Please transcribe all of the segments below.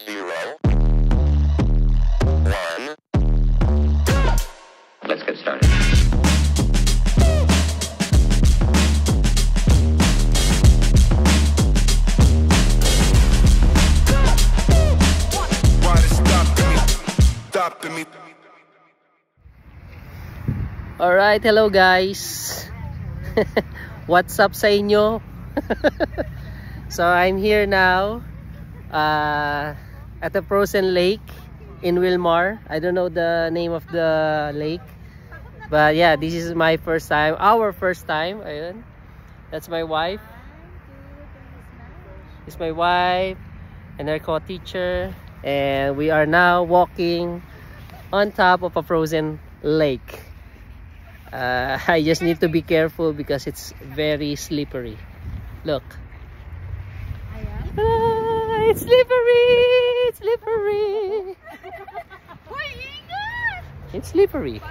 0, 1. Let's get started. Alright, hello guys. What's up sa inyo? So I'm here now at the frozen lake in Wilmar. I don't know the name of the lake, but yeah, this is my first time, our first time. Ayun. That's my wife. It's my wife and our co-teacher, and we are now walking on top of a frozen lake. I just need to be careful because it's very slippery. Look. It's slippery! It's slippery! It's slippery.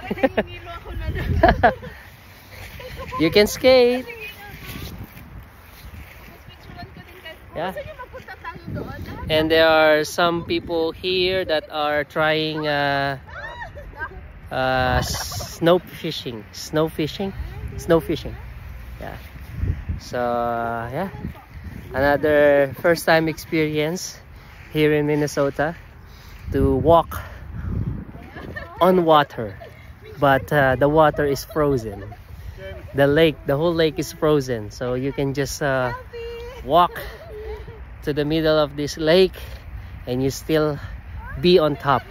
You can skate. Yeah. And there are some people here that are trying snow fishing. Yeah. So yeah, another first time experience here in Minnesota to walk on water, but the water is frozen. The whole lake is frozen, so you can just walk to the middle of this lake and you still be on top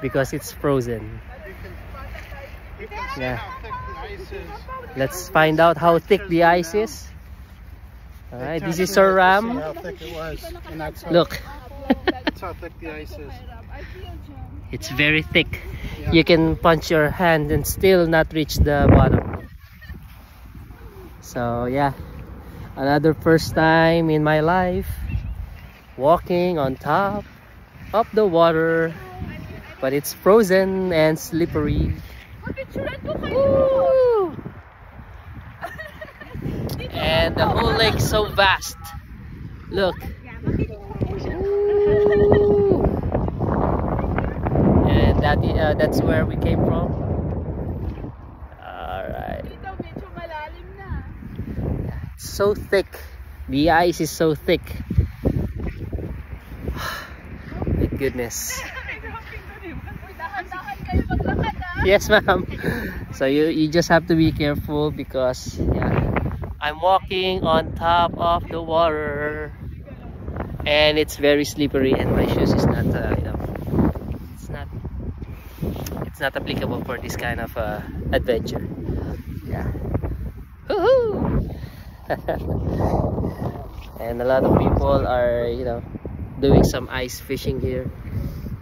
because it's frozen. Yeah. Let's find out how thick the ice is. Alright, this is Sir Ram. How thick it was. Look. That's how thick the ice is. It's very thick. You can punch your hand and still not reach the bottom. So yeah, another first time in my life walking on top of the water, but it's frozen and slippery. Woo! And the whole lake is so vast. Look. Woo! And that's where we came from. Alright. It's so thick. The ice is so thick. My goodness. Yes, ma'am. So you just have to be careful because yeah, I'm walking on top of the water and it's very slippery, and my shoes is not it's not applicable for this kind of adventure. Yeah. Woohoo! And a lot of people are doing some ice fishing here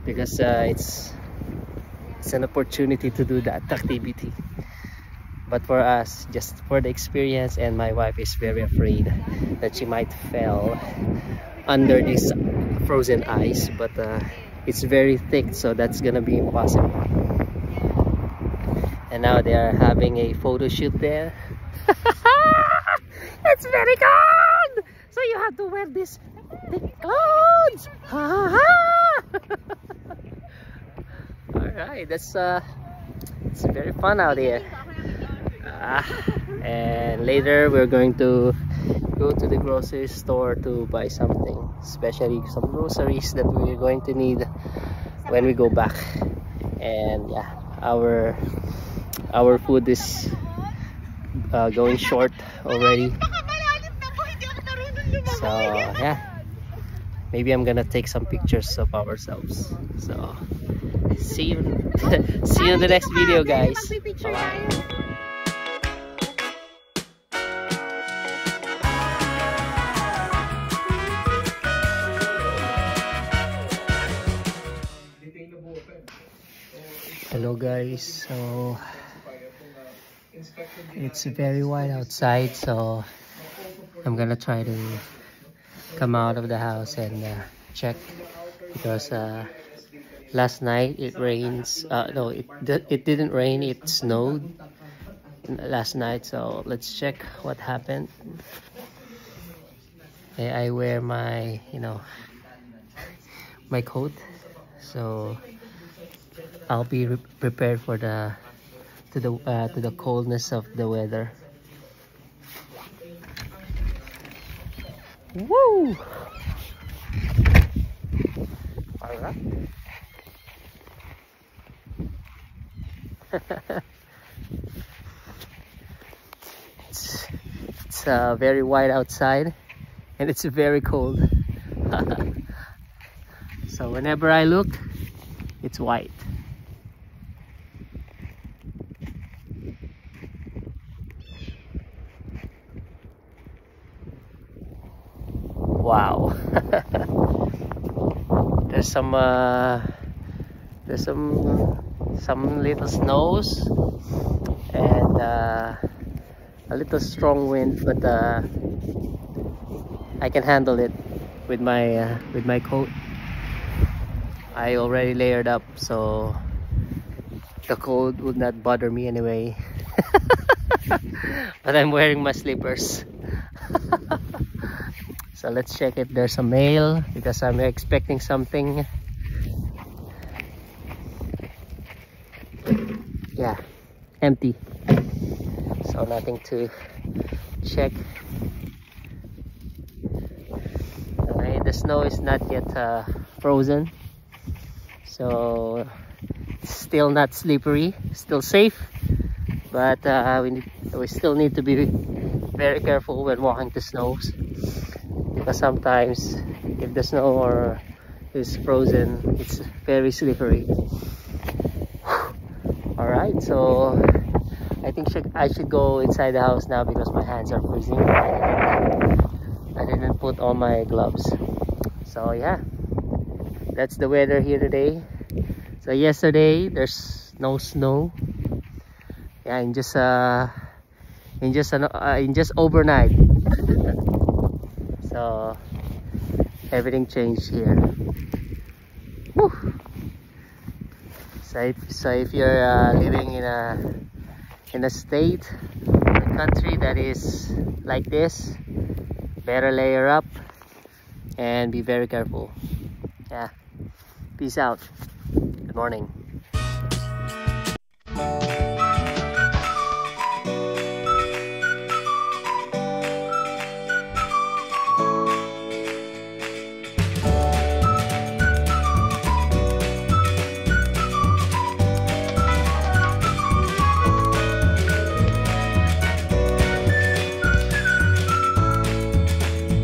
because it's an opportunity to do that activity. But for us, just for the experience, and my wife is very afraid that she might fall under this frozen ice, but it's very thick, so that's gonna be impossible. And now they are having a photo shoot there. It's very cold, so you have to wear this thick clothes. Alright, that's it's very fun out here. And later we're going to go to the grocery store to buy something, especially some groceries that we're going to need when we go back. And yeah, our food is going short already. So yeah, maybe I'm gonna take some pictures of ourselves. So see you see you in the next video, guys. Bye. Hello guys, so it's very white outside, so I'm gonna try to come out of the house and check because last night it rains. No, it didn't rain, it snowed last night, so let's check what happened. I wear my my coat, so I'll be prepared for the to the coldness of the weather. Woo! All right. It's very white outside, and it's very cold. So whenever I look, it's white. Wow. There's some little snows and a little strong wind, but I can handle it with my coat. I already layered up, so the cold would not bother me anyway. But I'm wearing my slippers. So let's check if there's a mail, because I'm expecting something. Yeah, empty. So nothing to check. Okay, the snow is not yet frozen, so it's still not slippery, still safe, but we still need to be very careful when walking the snows, because sometimes if the snow is frozen, it's very slippery. All right, so I think I should go inside the house now because my hands are freezing. I didn't put on my gloves. So yeah, that's the weather here today. So yesterday there's no snow. Yeah, in just overnight. So everything changed here. Woo. So if you're living in a state, a country that is like this, better layer up and be very careful. Yeah, peace out. Good morning.